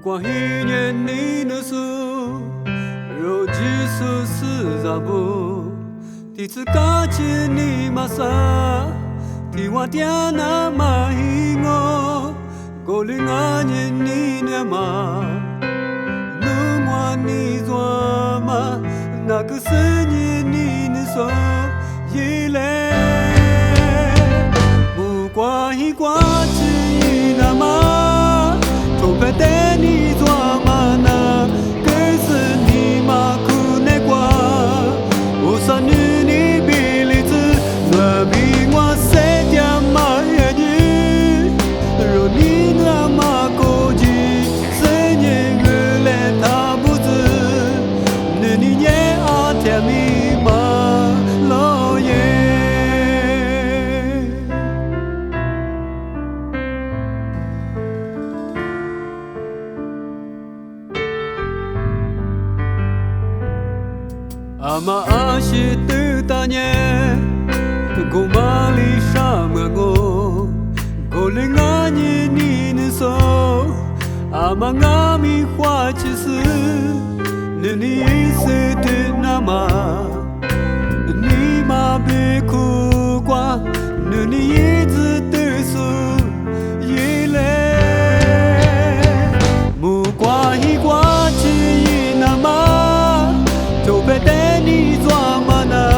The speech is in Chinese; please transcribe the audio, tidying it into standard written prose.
管一年你的事，若只是是啥不，第次感情你马上，替我点那么一我，过了那年你年嘛，能我你做嘛，那个是你的手一来，不管一挂起那么，都别带你做嘛那，可是你嘛苦那挂，我说你比例子，那比我谁点嘛也你，若你那么高级，谁也越来他不知，你也啊甜蜜嘛老爷。阿妈阿西的大年，古马里沙么我，古灵阿尼你的手，阿妈阿米花其实，你是的那么，你嘛别哭挂，你一直的手一来，木瓜一挂起那么。就别带你做嘛那。